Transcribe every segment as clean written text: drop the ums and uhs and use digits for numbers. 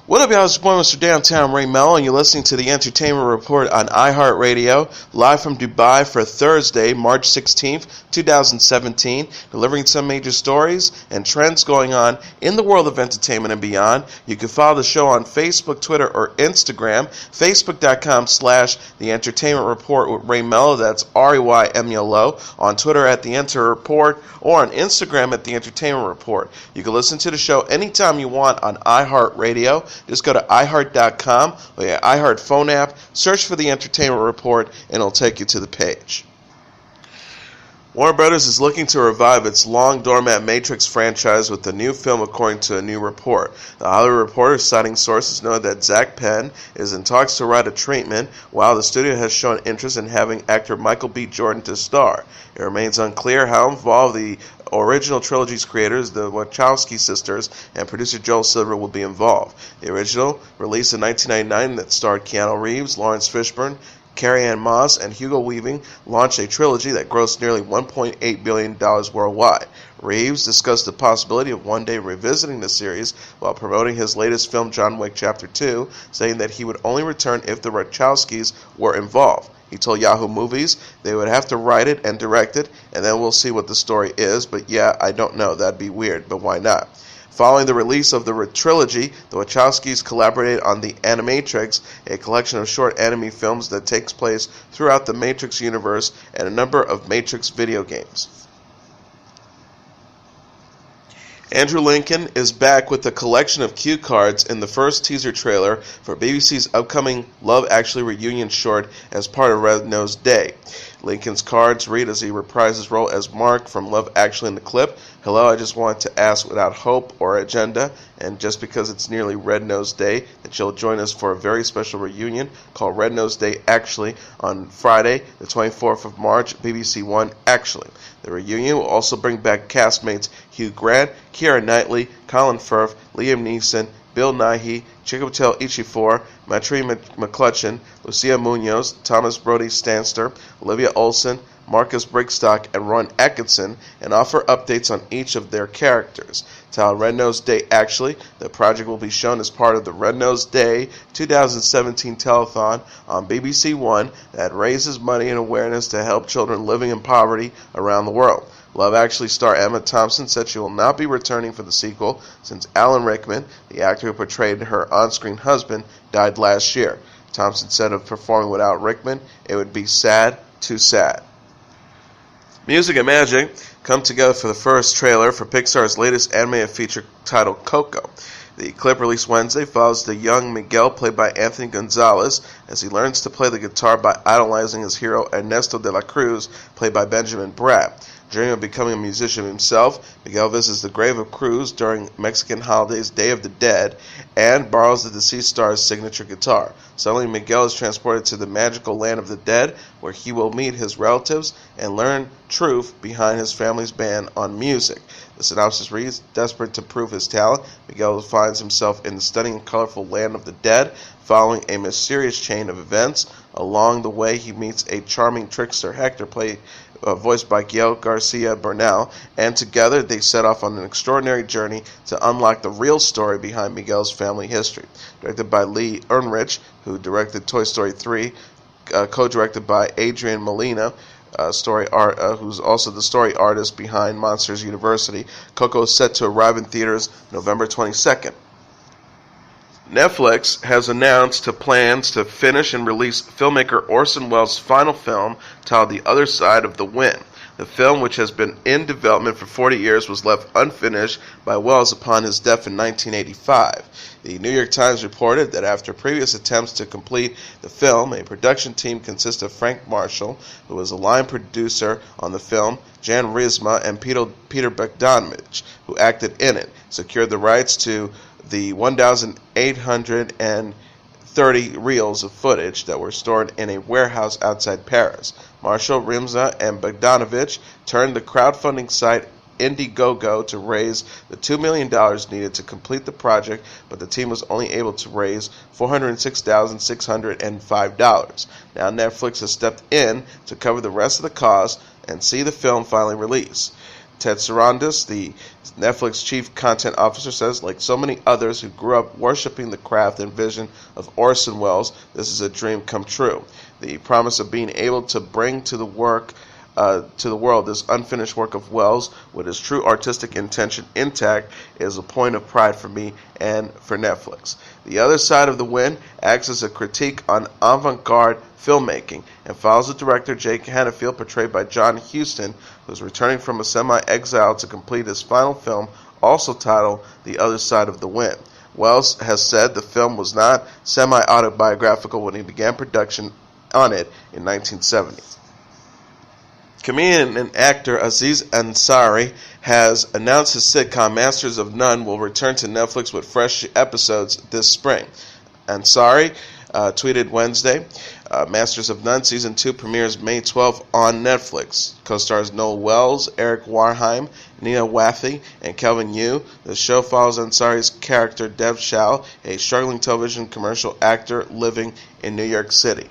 What up, y'all? It's your boy, Mr. Downtown Ray Melo, and you're listening to the Entertainment Report on iHeartRadio, live from Dubai for Thursday, March 16th, 2017, delivering some major stories and trends going on in the world of entertainment and beyond. You can follow the show on Facebook, Twitter, or Instagram, facebook.com/The Entertainment Report with Ray Melo, that's REYMELO, on Twitter at The Enter Report, or on Instagram at The Entertainment Report. You can listen to the show anytime you want on iHeartRadio. Just go to iHeart.com or your iHeart phone app, search for The Entertainment Report, and it'll take you to the page. Warner Brothers is looking to revive its long-dormant Matrix franchise with a new film, according to a new report. The Hollywood Reporter, citing sources, know that Zach Penn is in talks to write a treatment, while the studio has shown interest in having actor Michael B. Jordan to star. It remains unclear how involved the original trilogy's creators, the Wachowski sisters, and producer Joel Silver will be involved. The original, released in 1999, that starred Keanu Reeves, Lawrence Fishburne, Carrie-Anne Moss, and Hugo Weaving, launched a trilogy that grossed nearly $1.8 billion worldwide. Reeves discussed the possibility of one day revisiting the series while promoting his latest film, John Wick Chapter 2, saying that he would only return if the Wachowskis were involved. He told Yahoo Movies they would have to write it and direct it, and then we'll see what the story is, but yeah, I don't know, that'd be weird, but why not? Following the release of the trilogy, the Wachowskis collaborated on The Animatrix, a collection of short anime films that takes place throughout the Matrix universe and a number of Matrix video games. Andrew Lincoln is back with a collection of cue cards in the first teaser trailer for BBC's upcoming Love Actually reunion short as part of Red Nose Day. Lincoln's cards read as he reprises his role as Mark from Love Actually in the clip. Hello, I just wanted to ask without hope or agenda, and just because it's nearly Red Nose Day, that you'll join us for a very special reunion called Red Nose Day Actually on Friday, the 24th of March, BBC One Actually. The reunion will also bring back castmates Hugh Grant, Keira Knightley, Colin Firth, Liam Neeson, Bill Nighy, Chiwetel Ejiofor, Matri McCutcheon, Lucia Munoz, Thomas Brody Stanster, Olivia Olson, Marcus Brigstock, and Ron Atkinson, and offer updates on each of their characters. Titled Red Nose Day Actually, the project will be shown as part of the Red Nose Day 2017 telethon on BBC One that raises money and awareness to help children living in poverty around the world. Love Actually star Emma Thompson said she will not be returning for the sequel since Alan Rickman, the actor who portrayed her on-screen husband, died last year. Thompson said of performing without Rickman, it would be sad, too sad. Music and magic come together for the first trailer for Pixar's latest animated feature titled Coco. The clip, released Wednesday, follows the young Miguel, played by Anthony Gonzalez, as he learns to play the guitar by idolizing his hero Ernesto de la Cruz, played by Benjamin Bratt. Dreaming of becoming a musician himself, Miguel visits the grave of Cruz during Mexican holidays Day of the Dead and borrows the deceased star's signature guitar. Suddenly, Miguel is transported to the magical land of the dead, where he will meet his relatives and learn truth behind his family's ban on music. The synopsis reads, desperate to prove his talent, Miguel finds himself in the stunning and colorful land of the dead, following a mysterious chain of events. Along the way, he meets a charming trickster, Hector, voiced by Gael Garcia Bernal, and together they set off on an extraordinary journey to unlock the real story behind Miguel's family history. Directed by Lee Unrich, who directed Toy Story 3, co-directed by Adrian Molina, who's also the story artist behind Monsters University. Coco is set to arrive in theaters November 22nd. Netflix has announced plans to finish and release filmmaker Orson Welles' final film titled The Other Side of the Wind. The film, which has been in development for 40 years, was left unfinished by Welles upon his death in 1985. The New York Times reported that after previous attempts to complete the film, a production team consisting of Frank Marshall, who was a line producer on the film, Jan Riersma, and Peter Bogdanovich, who acted in it, secured the rights to the 1,830 reels of footage that were stored in a warehouse outside Paris. Marshall, Riersma, and Bogdanovich turned the crowdfunding site Indiegogo to raise the $2 million needed to complete the project, but the team was only able to raise $406,605. Now Netflix has stepped in to cover the rest of the cost and see the film finally released. Ted Sarandis, the Netflix chief content officer, says, like so many others who grew up worshiping the craft and vision of Orson Welles, this is a dream come true. The promise of being able to bring to the world this unfinished work of Welles with his true artistic intention intact is a point of pride for me and for Netflix. The Other Side of the Wind acts as a critique on avant-garde filmmaking and follows the director Jake Hannaffield, portrayed by John Huston, who is returning from a semi-exile to complete his final film, also titled The Other Side of the Wind. Welles has said the film was not semi-autobiographical when he began production on it in 1970. Comedian and actor Aziz Ansari has announced his sitcom Masters of None will return to Netflix with fresh episodes this spring. Ansari tweeted Wednesday, Masters of None Season 2 premieres May 12th on Netflix. Co-stars Noel Wells, Eric Warheim, Nia Wathi, and Kelvin Yu. The show follows Ansari's character Dev Shao, a struggling television commercial actor living in New York City.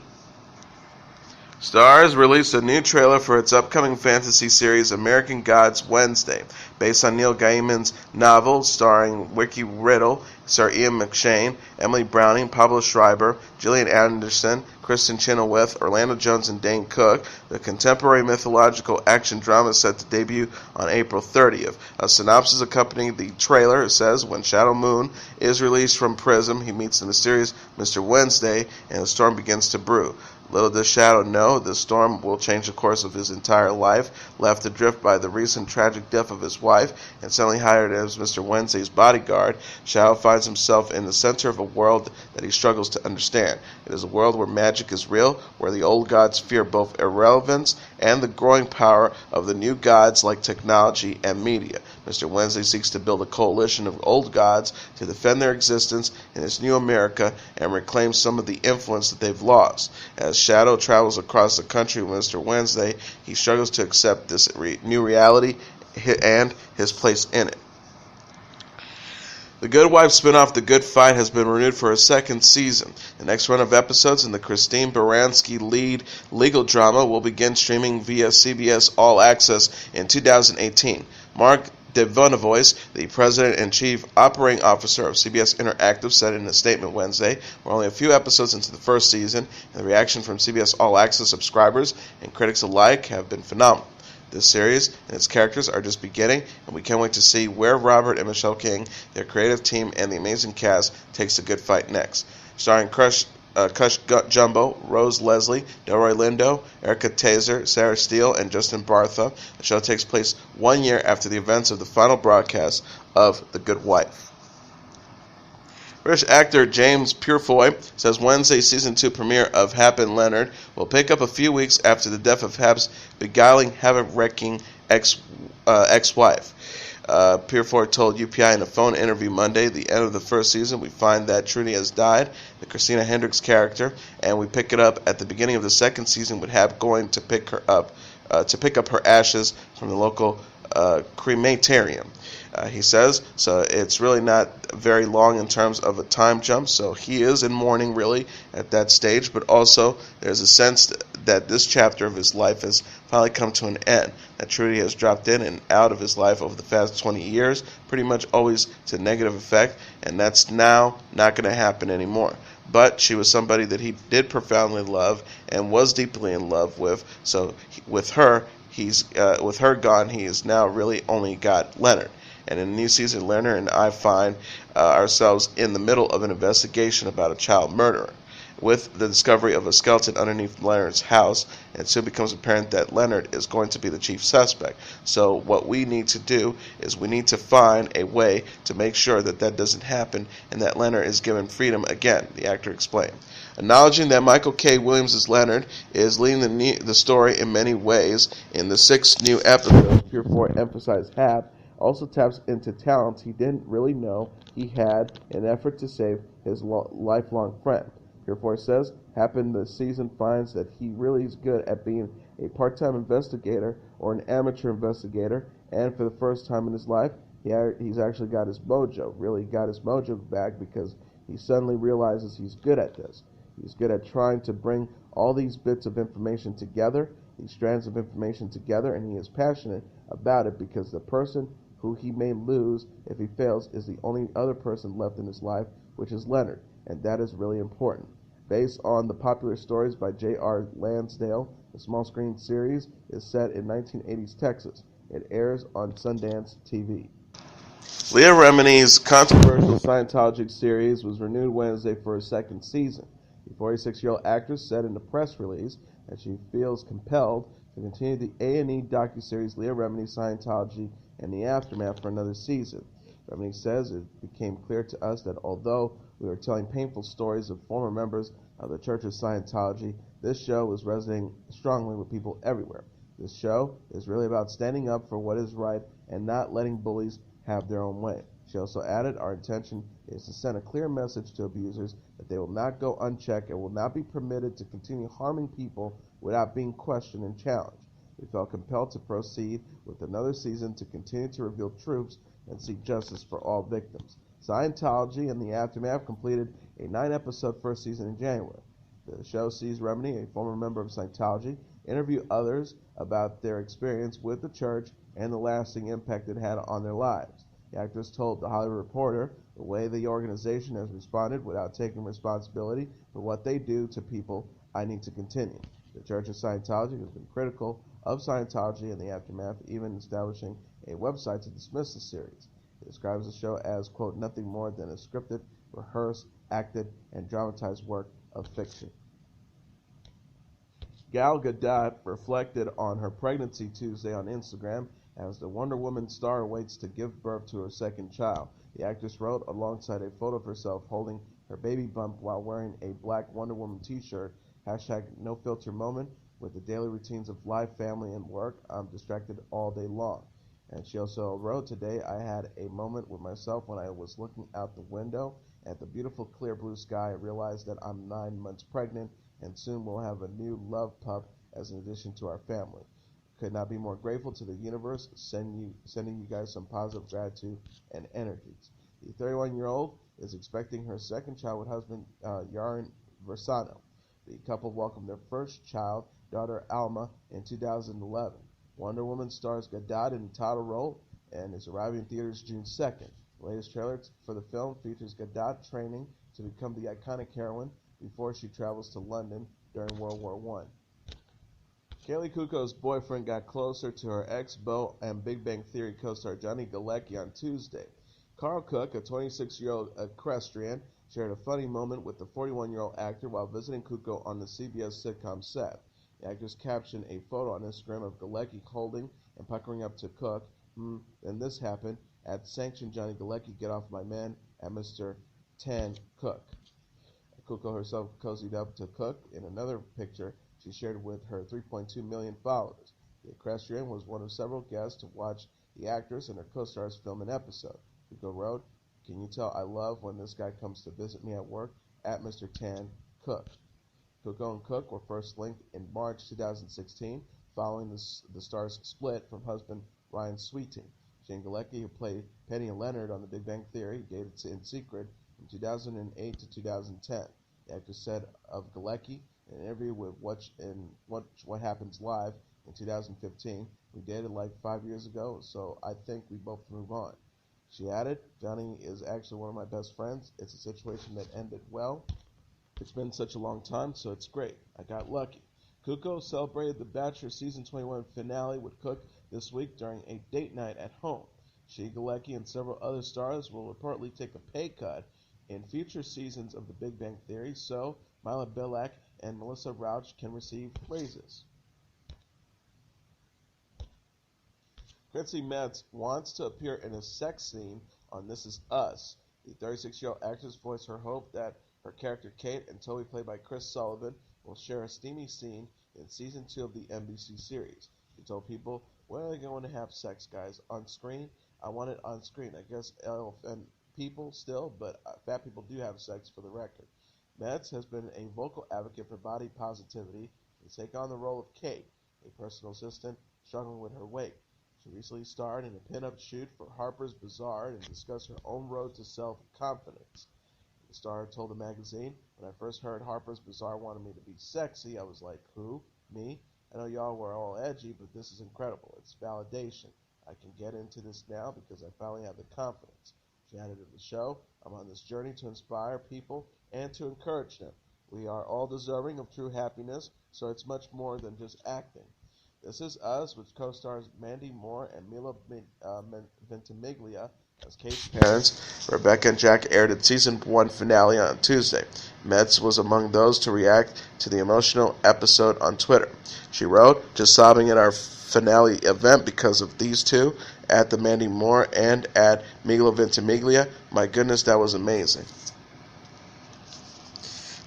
Starz released a new trailer for its upcoming fantasy series American Gods Wednesday, based on Neil Gaiman's novel starring Vicky Riddle, Sir Ian McShane, Emily Browning, Pablo Schreiber, Gillian Anderson, Kristen Chenoweth, Orlando Jones, and Dane Cook. The contemporary mythological action drama is set to debut on April 30th. A synopsis accompanying the trailer says, when Shadow Moon is released from prison, he meets the mysterious Mr. Wednesday, and a storm begins to brew. Little does Shadow know, the storm will change the course of his entire life. Left adrift by the recent tragic death of his wife, and suddenly hired as Mr. Wednesday's bodyguard, Shadow finds himself in the center of a world that he struggles to understand. It is a world where magic is real, where the old gods fear both irrelevance and the growing power of the new gods like technology and media. Mr. Wednesday seeks to build a coalition of old gods to defend their existence in this new America and reclaim some of the influence that they've lost. As Shadow travels across the country with Mr. Wednesday, he struggles to accept this new reality and his place in it. The Good Wife spinoff The Good Fight has been renewed for a second season. The next run of episodes in the Christine Baranski lead legal drama will begin streaming via CBS All Access in 2018. Mark Devonovois, the president and chief operating officer of CBS Interactive, said in a statement Wednesday, we're only a few episodes into the first season, and the reaction from CBS All Access subscribers and critics alike have been phenomenal. This series and its characters are just beginning, and we can't wait to see where Robert and Michelle King, their creative team, and the amazing cast takes The Good Fight next. Starring Cush Jumbo, Rose Leslie, Delroy Lindo, Erica Tazer, Sarah Steele, and Justin Bartha. The show takes place 1 year after the events of the final broadcast of The Good Wife. British actor James Purefoy says Wednesday's Season 2 premiere of Hap and Leonard will pick up a few weeks after the death of Hap's beguiling, havoc-wrecking ex-wife. Purefoy told UPI in a phone interview Monday, the end of the first season, we find that Trudy has died, the Christina Hendricks character, and we pick it up at the beginning of the second season with Hap going to pick up her ashes from the local crematorium. He says, so it's really not very long in terms of a time jump, so he is in mourning really at that stage, but also there's a sense that this chapter of his life has finally come to an end, that Trudy has dropped in and out of his life over the past 20 years, pretty much always to negative effect, and that's now not going to happen anymore. But she was somebody that he did profoundly love and was deeply in love with, so with her gone, he has now really only got Leonard. And in the new season, Leonard and I find ourselves in the middle of an investigation about a child murderer. With the discovery of a skeleton underneath Leonard's house, it soon becomes apparent that Leonard is going to be the chief suspect. So what we need to do is we need to find a way to make sure that that doesn't happen and that Leonard is given freedom again, the actor explained. Acknowledging that Michael K. Williams' Leonard is leading the story in many ways, in the 6 new episodes, Purefoy emphasized Hap also taps into talents he didn't really know he had in an effort to save his lifelong friend. Purefoy says, Hap in the season finds that he really is good at being a part-time investigator or an amateur investigator, and for the first time in his life, he's actually got his mojo, really got his mojo back because he suddenly realizes he's good at this. He's good at trying to bring all these bits of information together, these strands of information together, and he is passionate about it because the person who he may lose if he fails is the only other person left in his life, which is Leonard, and that is really important. Based on the popular stories by J.R. Lansdale, the small-screen series is set in 1980s Texas. It airs on Sundance TV. Leah Remini's controversial Scientology series was renewed Wednesday for a second season. The 46-year-old actress said in a press release that she feels compelled to continue the A&E docuseries Leah Remini Scientology and the Aftermath for another season. Remini says it became clear to us that although we were telling painful stories of former members of the Church of Scientology, this show is resonating strongly with people everywhere. This show is really about standing up for what is right and not letting bullies have their own way. She also added, our intention is to send a clear message to abusers that they will not go unchecked and will not be permitted to continue harming people without being questioned and challenged. We felt compelled to proceed with another season to continue to reveal truths and seek justice for all victims. Scientology and the Aftermath completed a 9-episode first season in January. The show sees Remini, a former member of Scientology, interview others about their experience with the church and the lasting impact it had on their lives. The actress told The Hollywood Reporter the way the organization has responded without taking responsibility for what they do to people, I need to continue. The Church of Scientology has been critical of Scientology and the Aftermath, even establishing a website to dismiss the series. It describes the show as, quote, nothing more than a scripted, rehearsed, acted, and dramatized work of fiction. Gal Gadot reflected on her pregnancy Tuesday on Instagram as the Wonder Woman star waits to give birth to her second child. The actress wrote alongside a photo of herself holding her baby bump while wearing a black Wonder Woman t-shirt, #NoFilterMoment, with the daily routines of life, family, and work. I'm distracted all day long. And she also wrote, today I had a moment with myself when I was looking out the window at the beautiful clear blue sky. I realized that I'm 9 months pregnant and soon we'll have a new love pup as an addition to our family. Could not be more grateful to the universe, sending you guys some positive gratitude and energies. The 31-year-old is expecting her second child with husband Yaron Versano. The couple welcomed their first child, daughter Alma, in 2011. Wonder Woman stars Gadot in the title role and is arriving in theaters June 2nd. The latest trailer for the film features Gadot training to become the iconic heroine before she travels to London during World War I. Kaley Cuoco's boyfriend got closer to her ex-beau and Big Bang Theory co-star Johnny Galecki on Tuesday. Carl Cook, a 26-year-old equestrian, shared a funny moment with the 41-year-old actor while visiting Cuoco on the CBS sitcom set. The actress captioned a photo on Instagram of Galecki holding and puckering up to Cook. Then this happened. At Sanction, Johnny Galecki, get off my man, at Mr. Tan Cook. Coco herself cozied up to Cook in another picture she shared with her 3.2 million followers. The equestrian was one of several guests to watch the actress and her co-stars film an episode. Coco wrote, can you tell I love when this guy comes to visit me at work? At Mr. Tan Cook. Coco and Cook were first linked in March 2016 following the star's split from husband Ryan Sweeting. Jane Galecki, who played Penny and Leonard on The Big Bang Theory, gave it in secret from 2008 to 2010. The actress said of Galecki in an interview with What Happens Live in 2015, we dated like 5 years ago, so I think we both move on. She added, Johnny is actually one of my best friends. It's a situation that ended well. It's been such a long time, so it's great. I got lucky. Coco celebrated The Bachelor Season 21 finale with Cook this week during a date night at home. She, Galecki, and several other stars will reportedly take a pay cut in future seasons of The Big Bang Theory, so Mila Bilac and Melissa Rauch can receive raises. Chrissy Metz wants to appear in a sex scene on This Is Us. The 36-year-old actress voiced her hope that her character Kate and Toby, played by Chris Sullivan, will share a steamy scene in Season 2 of the NBC series. She told people, when are they going to have sex, guys? On screen? I want it on screen. I guess it'll offend people still, but fat people do have sex, for the record. Metz has been a vocal advocate for body positivity to take on the role of Kate, a personal assistant struggling with her weight. She recently starred in a pin-up shoot for Harper's Bazaar and discussed her own road to self-confidence. The star told the magazine, when I first heard Harper's Bazaar wanted me to be sexy, I was like, who? Me? I know y'all were all edgy, but this is incredible. It's validation. I can get into this now because I finally have the confidence. She added to the show, I'm on this journey to inspire people and to encourage them. We are all deserving of true happiness, so it's much more than just acting. This Is Us, which co-stars Mandy Moore and Milo Ventimiglia as Kate's parents. Rebecca and Jack aired its season 1 finale on Tuesday. Metz was among those to react to the emotional episode on Twitter. She wrote, "Just sobbing at our finale event because of these two, at the Mandy Moore and at Milo Ventimiglia. My goodness, that was amazing."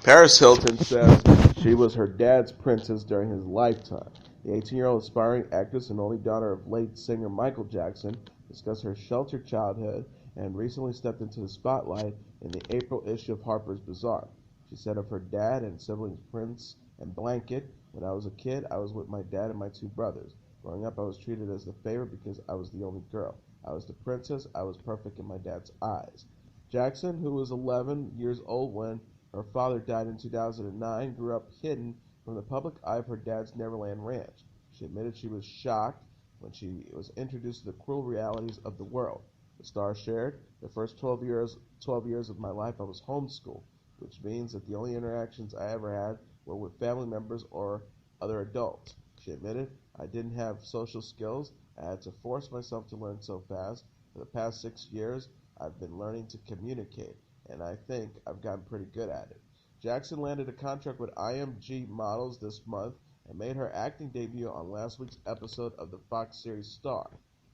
Paris Hilton says she was her dad's princess during his lifetime. The 18-year-old aspiring actress and only daughter of late singer Michael Jackson discussed her sheltered childhood and recently stepped into the spotlight in the April issue of Harper's Bazaar. She said of her dad and siblings Prince and Blanket, "When I was a kid, I was with my dad and my two brothers. Growing up, I was treated as the favorite because I was the only girl. I was the princess. I was perfect in my dad's eyes." Jackson, who was 11 years old when her father died in 2009, grew up hidden from the public eye of her dad's Neverland Ranch. She admitted she was shocked when she was introduced to the cruel realities of the world. The star shared, "The first 12 years of my life I was homeschooled, which means that the only interactions I ever had were with family members or other adults." She admitted, "I didn't have social skills. I had to force myself to learn so fast. For the past 6 years, I've been learning to communicate, and I think I've gotten pretty good at it." Jackson landed a contract with IMG Models this month and made her acting debut on last week's episode of the Fox series Star.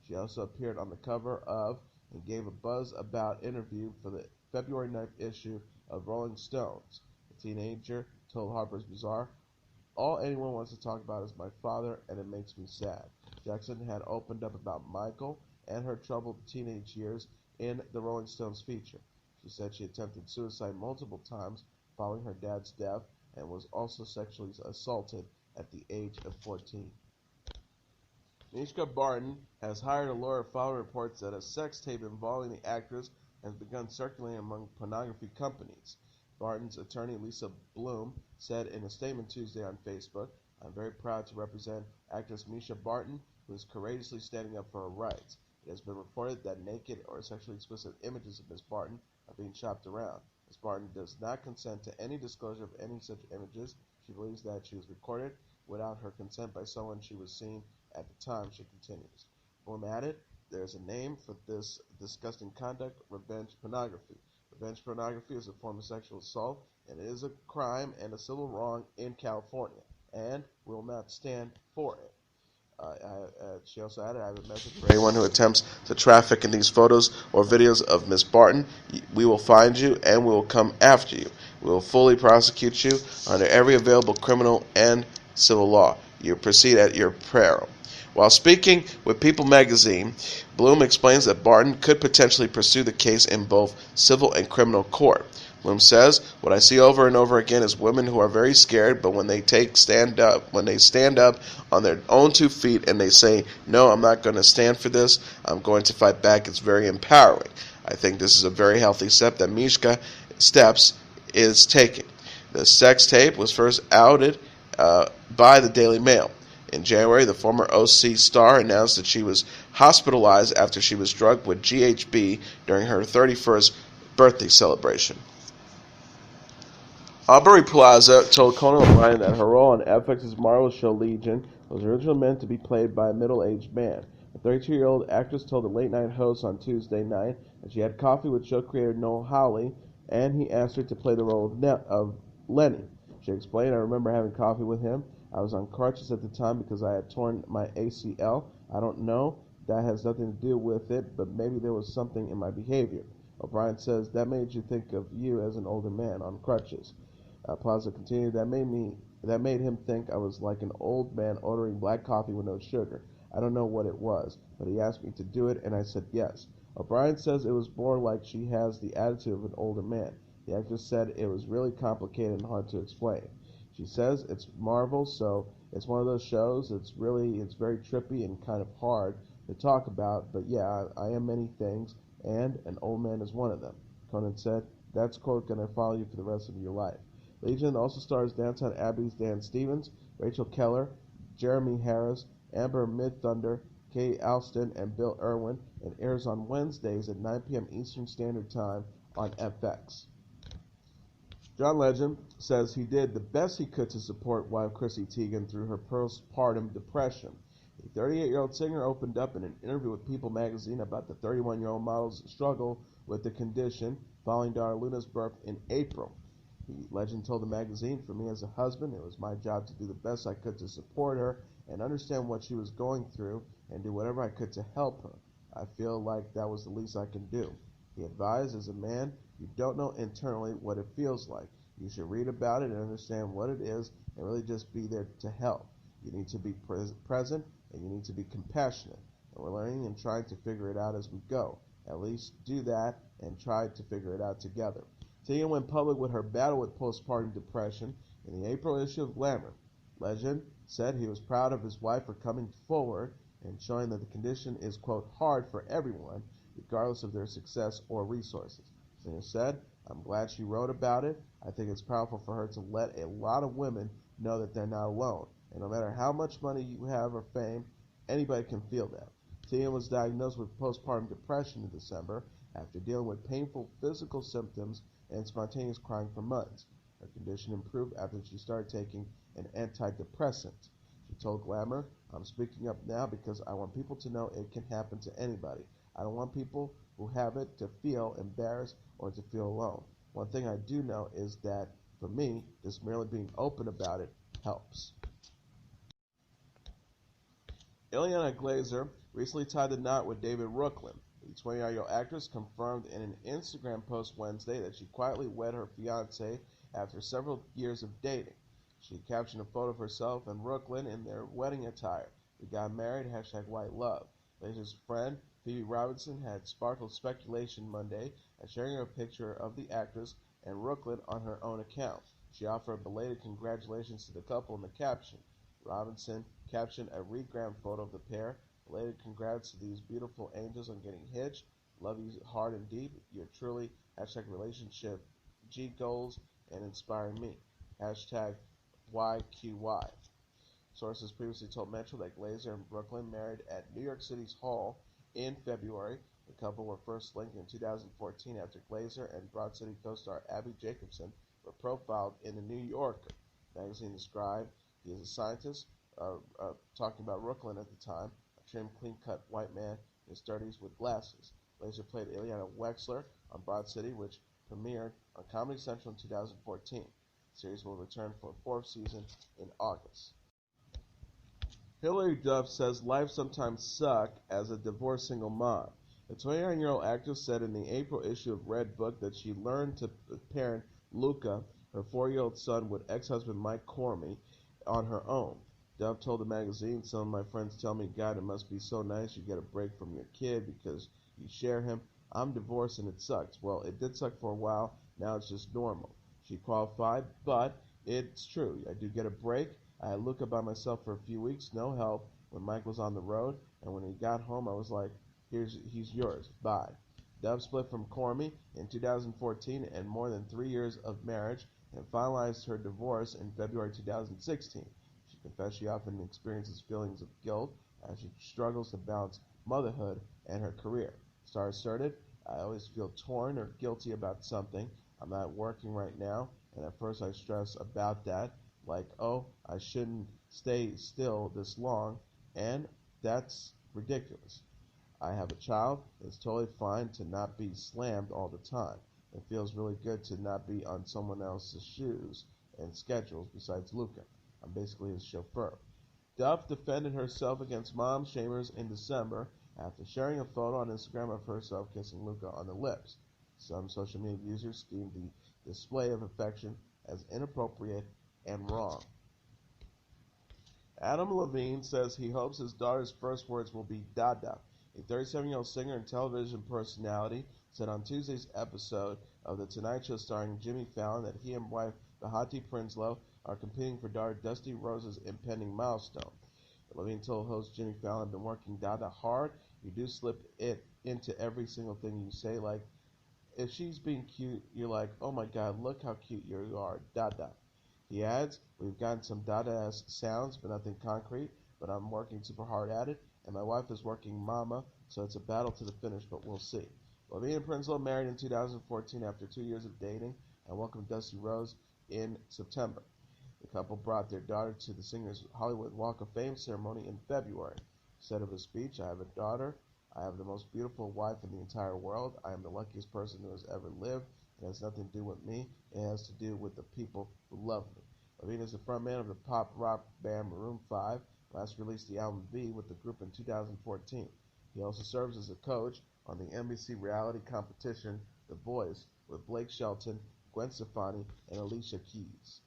She also appeared on the cover of and gave a buzz about interview for the February 9th issue of Rolling Stones. The teenager told Harper's Bazaar, "All anyone wants to talk about is my father, and it makes me sad." Jackson had opened up about Michael and her troubled teenage years in the Rolling Stones feature. She said she attempted suicide multiple times following her dad's death and was also sexually assaulted at the age of 14. Mischa Barton has hired a lawyer following reports that a sex tape involving the actress has begun circulating among pornography companies. Barton's attorney, Lisa Bloom, said in a statement Tuesday on Facebook, "I'm very proud to represent actress Mischa Barton, who is courageously standing up for her rights. It has been reported that naked or sexually explicit images of Ms. Barton are being shopped around. Ms. Barton does not consent to any disclosure of any such images. She believes that she was recorded without her consent by someone she was seeing at the time," she continues. Bloom added, "There's a name for this disgusting conduct: revenge pornography. Revenge pornography is a form of sexual assault, and it is a crime and a civil wrong in California, and will not stand for it." She also added, "I have a message for anyone who attempts to traffic in these photos or videos of Ms. Barton. We will find you and we will come after you. We will fully prosecute you under every available criminal and civil law. You proceed at your peril." While speaking with People magazine, Bloom explains that Barton could potentially pursue the case in both civil and criminal court. Bloom says, "What I see over and over again is women who are very scared, but when they stand up on their own 2 feet and they say, 'No, I'm not going to stand for this. I'm going to fight back,' it's very empowering. I think this is a very healthy step that Mischa is taking." The sex tape was first outed by the Daily Mail. In January, the former OC star announced that she was hospitalized after she was drugged with GHB during her 31st birthday celebration. Aubrey Plaza told Conan O'Brien that her role on FX's marvelous show Legion was originally meant to be played by a middle-aged man. The 32-year-old actress told the late-night host on Tuesday night that she had coffee with show creator Noel Hawley, and he asked her to play the role of Lenny. She explained, "I remember having coffee with him. I was on crutches at the time because I had torn my ACL. I don't know. That has nothing to do with it, but maybe there was something in my behavior." O'Brien says, "That made you think of you as an older man on crutches." Plaza continued, that made him think I was like an old man ordering black coffee with no sugar. I don't know what it was, but he asked me to do it, and I said yes." O'Brien says it was more like she has the attitude of an older man. The actress said it was really complicated and hard to explain. She says it's Marvel, so it's one of those shows. It's very trippy and kind of hard to talk about, but yeah, I am many things, and an old man is one of them. Conan said, "That's quote going to follow you for the rest of your life." Legion also stars Downton Abbey's Dan Stevens, Rachel Keller, Jeremy Harris, Amber Midthunder, Kay Alston, and Bill Irwin, and airs on Wednesdays at 9 p.m. Eastern Standard Time on FX. John Legend says he did the best he could to support wife Chrissy Teigen through her postpartum depression. The 38-year-old singer opened up in an interview with People magazine about the 31-year-old model's struggle with the condition following daughter Luna's birth in April. Legend told the magazine, "For me as a husband, it was my job to do the best I could to support her and understand what she was going through and do whatever I could to help her. I feel like that was the least I can do." He advised, "As a man, you don't know internally what it feels like. You should read about it and understand what it is and really just be there to help. You need to be present and you need to be compassionate. And we're learning and trying to figure it out as we go. At least do that and try to figure it out together." Teigen went public with her battle with postpartum depression in the April issue of Glamour. Legend said he was proud of his wife for coming forward and showing that the condition is, quote, hard for everyone, regardless of their success or resources. Singer said, "I'm glad she wrote about it. I think it's powerful for her to let a lot of women know that they're not alone. And no matter how much money you have or fame, anybody can feel that." Teigen was diagnosed with postpartum depression in December after dealing with painful physical symptoms and spontaneous crying for months. Her condition improved after she started taking an antidepressant. She told Glamour, "I'm speaking up now because I want people to know it can happen to anybody. I don't want people who have it to feel embarrassed or to feel alone. One thing I do know is that, for me, just merely being open about it helps." Ilana Glazer recently tied the knot with David Rooklin. The 20-year-old actress confirmed in an Instagram post Wednesday that she quietly wed her fiancé after several years of dating. She captioned a photo of herself and Rooklin in their wedding attire. "We got married, #white love." Glazer's friend Phoebe Robinson had sparkled speculation Monday at sharing a picture of the actress and Rooklin on her own account. She offered belated congratulations to the couple in the caption. Robinson captioned a regram photo of the pair. "Belated congrats to these beautiful angels on getting hitched. Love you hard and deep. You're truly #relationship G goals and inspiring me. #YQY. Sources previously told Metro that Glazer and Rooklin married at New York City's Hall in February. The couple were first linked in 2014 after Glazer and Broad City co-star Abby Jacobson were profiled in The New Yorker. The magazine described he is a scientist, talking about Rooklin at the time, a trim, clean-cut white man in his 30s with glasses. Glazer played Ilana Wexler on Broad City, which premiered on Comedy Central in 2014. The series will return for a fourth season in August. Hilary Duff says life sometimes sucks as a divorced single mom. The 29-year-old actress said in the April issue of Red Book that she learned to parent Luca, her 4-year-old son, with ex-husband Mike Cormy, on her own. Duff told the magazine, "Some of my friends tell me, God, it must be so nice you get a break from your kid because you share him. I'm divorced and it sucks." Well, it did suck for a while. Now it's just normal. She qualified, but it's true. I do get a break. I had Luca by myself for a few weeks, no help, when Mike was on the road, and when he got home, I was like, he's yours, bye. Duff split from Cormy in 2014 and more than 3 years of marriage, and finalized her divorce in February 2016. She confessed she often experiences feelings of guilt as she struggles to balance motherhood and her career. Starz asserted, "I always feel torn or guilty about something. I'm not working right now, and at first I stress about that, like, oh, I shouldn't stay still this long, and that's ridiculous. I have a child. It's totally fine to not be slammed all the time. It feels really good to not be on someone else's shoes and schedules besides Luca. I'm basically his chauffeur." Duff defended herself against mom shamers in December after sharing a photo on Instagram of herself kissing Luca on the lips. Some social media users deemed the display of affection as inappropriate and wrong. Adam Levine says he hopes his daughter's first words will be dada. A 37-year-old singer and television personality said on Tuesday's episode of The Tonight Show starring Jimmy Fallon that he and wife Bahati Prinsloo are competing for daughter Dusty Rose's impending milestone. Levine told host Jimmy Fallon, "I've been working dada hard. You do slip it into every single thing you say. Like, if she's being cute, you're like, oh my god, look how cute you are, dada." He adds, "We've gotten some dada-esque sounds, but nothing concrete, but I'm working super hard at it, and my wife is working mama, so it's a battle to the finish, but we'll see." Levine and Prince married in 2014 after 2 years of dating and welcomed Dusty Rose in September. The couple brought their daughter to the singer's Hollywood Walk of Fame ceremony in February. He said of his speech, "I have a daughter. I have the most beautiful wife in the entire world. I am the luckiest person who has ever lived. It has nothing to do with me. It has to do with the people who love me." Levine is the frontman of the pop rock band Maroon 5, last released the album V with the group in 2014. He also serves as a coach on the NBC reality competition The Voice with Blake Shelton, Gwen Stefani, and Alicia Keys.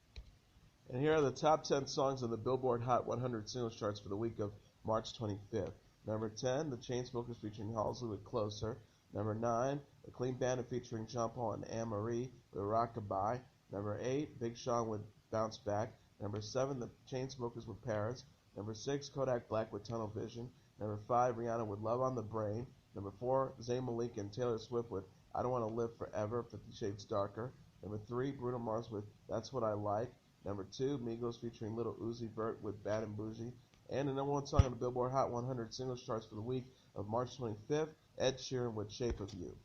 And here are the top 10 songs on the Billboard Hot 100 singles charts for the week of March 25th. Number 10, The Chainsmokers featuring Halsey with Closer. Number 9, The Clean Bandit featuring Jean Paul and Anne-Marie with Rockabye. Number 8, Big Sean with Bounce Back. Number 7, The Chainsmokers with Paris. Number 6, Kodak Black with Tunnel Vision. Number 5, Rihanna with Love on the Brain. Number 4, Zayn Malik and Taylor Swift with I Don't Want to Live Forever, 50 Shades Darker. Number 3, Bruno Mars with That's What I Like. Number 2, Migos featuring Lil Uzi Vert with Bad and Bougie. And the number 1 song on the Billboard Hot 100 singles charts for the week of March 25th, Ed Sheeran with Shape of You.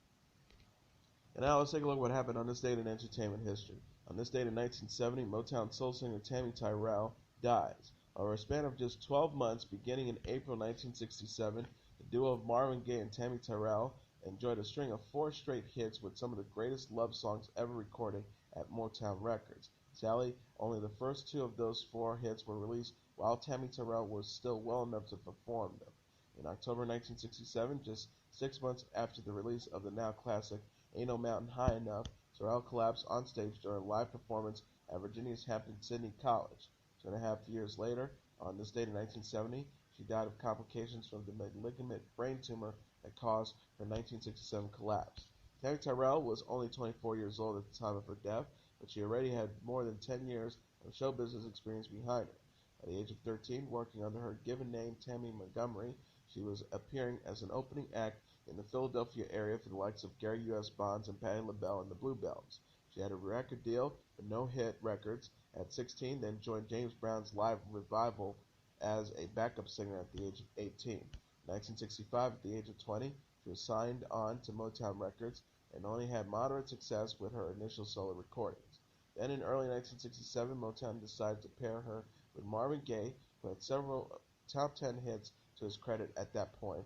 And now let's take a look at what happened on this date in entertainment history. On this date in 1970, Motown soul singer Tammy Terrell dies. Over a span of just 12 months, beginning in April 1967, the duo of Marvin Gaye and Tammy Terrell enjoyed a string of 4 straight hits with some of the greatest love songs ever recorded at Motown Records. Sadly, only the first 2 of those 4 hits were released while Tammy Terrell was still well enough to perform them. In October 1967, just 6 months after the release of the now classic Ain't No Mountain High Enough, Terrell collapsed on stage during a live performance at Virginia's Hampton-Sydney College. 2.5 years later, on this date in 1970, she died of complications from the malignant brain tumor that caused her 1967 collapse. Tammy Terrell was only 24 years old at the time of her death, but she already had more than 10 years of show business experience behind her. At the age of 13, working under her given name Tammy Montgomery, she was appearing as an opening act in the Philadelphia area for the likes of Gary U.S. Bonds and Patti LaBelle and the Bluebells. She had a record deal, but no hit records. At 16, then joined James Brown's live revival as a backup singer at the age of 18. In 1965, at the age of 20, she was signed on to Motown Records and only had moderate success with her initial solo recordings. Then in early 1967, Motown decided to pair her with Marvin Gaye, who had several top 10 hits to his credit at that point,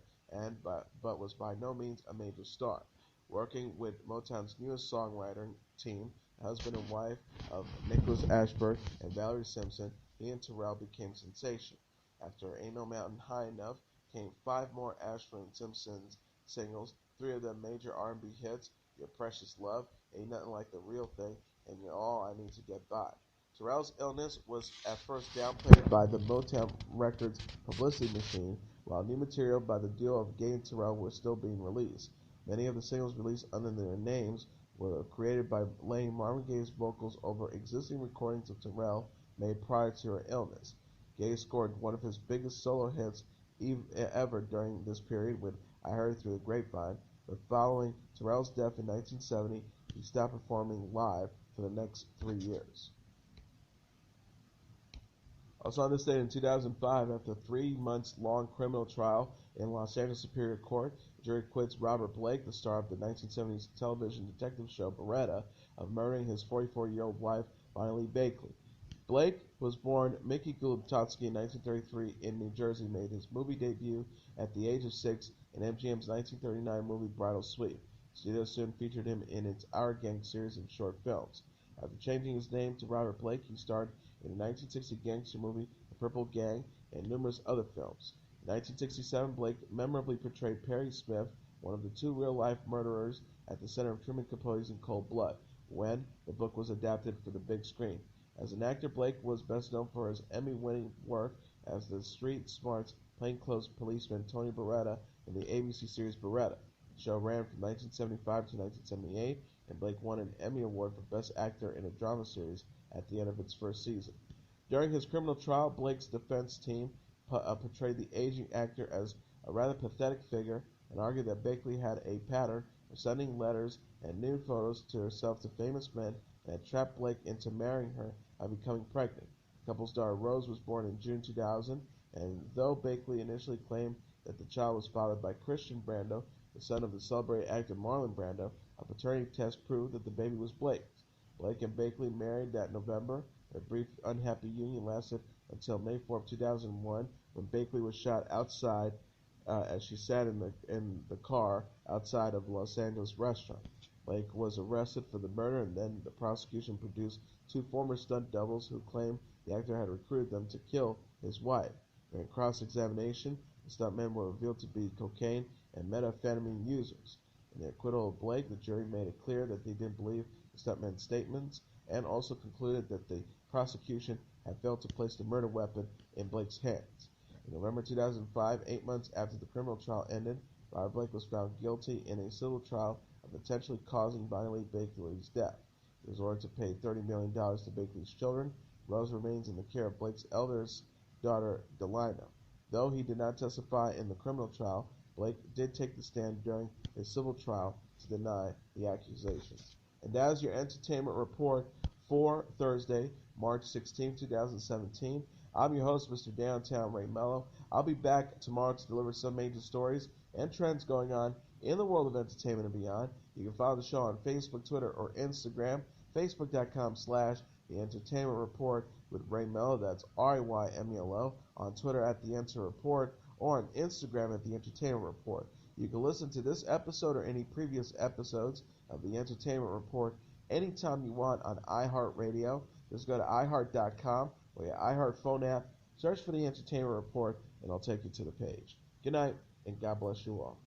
but was by no means a major star. Working with Motown's newest songwriting team, husband and wife of Nicholas Ashford and Valerie Simpson, he and Terrell became sensation. After Ain't No Mountain High Enough came 5 more Ashford and Simpson singles, 3 of them major R&B hits, Your Precious Love, Ain't Nothing Like the Real Thing, and You're All I Need to Get By. Terrell's illness was at first downplayed by the Motown Records publicity machine, while new material by the duo of Gaye and Terrell was still being released. Many of the singles released under their names were created by laying Marvin Gaye's vocals over existing recordings of Terrell made prior to her illness. Gaye scored one of his biggest solo hits ever during this period with I Heard It Through the Grapevine, but following Terrell's death in 1970, he stopped performing live for the next 3 years. Also on this date in 2005, after a 3-month-long criminal trial in Los Angeles Superior Court, the jury acquits Robert Blake, the star of the 1970s television detective show Beretta, of murdering his 44-year-old wife, Bonnie Lee Bakley. Blake was born Mickey Gulubtotsky in 1933 in New Jersey, made his movie debut at the age of 6 in MGM's 1939 movie Bridal Suite. Studio soon featured him in its Our Gang series and short films. After changing his name to Robert Blake, he starred in the 1960 gangster movie The Purple Gang and numerous other films. In 1967, Blake memorably portrayed Perry Smith, one of the 2 real-life murderers at the center of Truman Capote's In Cold Blood, when the book was adapted for the big screen. As an actor, Blake was best known for his Emmy-winning work as the street-smart, plainclothes policeman Tony Beretta in the ABC series Beretta. The show ran from 1975 to 1978, and Blake won an Emmy Award for Best Actor in a Drama Series at the end of its first season. During his criminal trial, Blake's defense team portrayed the aging actor as a rather pathetic figure and argued that Bakley had a pattern for sending letters and nude photos to herself to famous men and had trapped Blake into marrying her by becoming pregnant. The couple's daughter Rose was born in June 2000, and though Bakley initially claimed that the child was fathered by Christian Brando, the son of the celebrated actor Marlon Brando, a paternity test proved that the baby was Blake's. Blake and Bakley married that November. Their brief, unhappy union lasted until May 4, 2001, when Bakley was shot outside as she sat in the car outside of a Los Angeles restaurant. Blake was arrested for the murder, and then the prosecution produced two former stunt doubles who claimed the actor had recruited them to kill his wife. During cross-examination, the stuntmen were revealed to be cocaine and methamphetamine users. In the acquittal of Blake, the jury made it clear that they didn't believe the stuntmen's statements and also concluded that the prosecution had failed to place the murder weapon in Blake's hands. In November 2005, 8 months after the criminal trial ended, Robert Blake was found guilty in a civil trial of intentionally causing violently Bakley's death. He was ordered to pay $30 million to Bakley's children. Rose remains in the care of Blake's eldest daughter, Ilana. Though he did not testify in the criminal trial, Blake did take the stand during his civil trial to deny the accusations. And that is your entertainment report for Thursday, March 16, 2017. I'm your host, Mr. Downtown Ray Melo. I'll be back tomorrow to deliver some major stories and trends going on in the world of entertainment and beyond. You can follow the show on Facebook, Twitter, or Instagram. Facebook.com/The Entertainment Report with Ray Melo. That's RAYMELO. On Twitter at The Enter Report, or on Instagram at The Entertainment Report. You can listen to this episode or any previous episodes of The Entertainment Report anytime you want on iHeartRadio. Just go to iHeart.com or your iHeart phone app, search for The Entertainment Report, and I'll take you to the page. Good night, and God bless you all.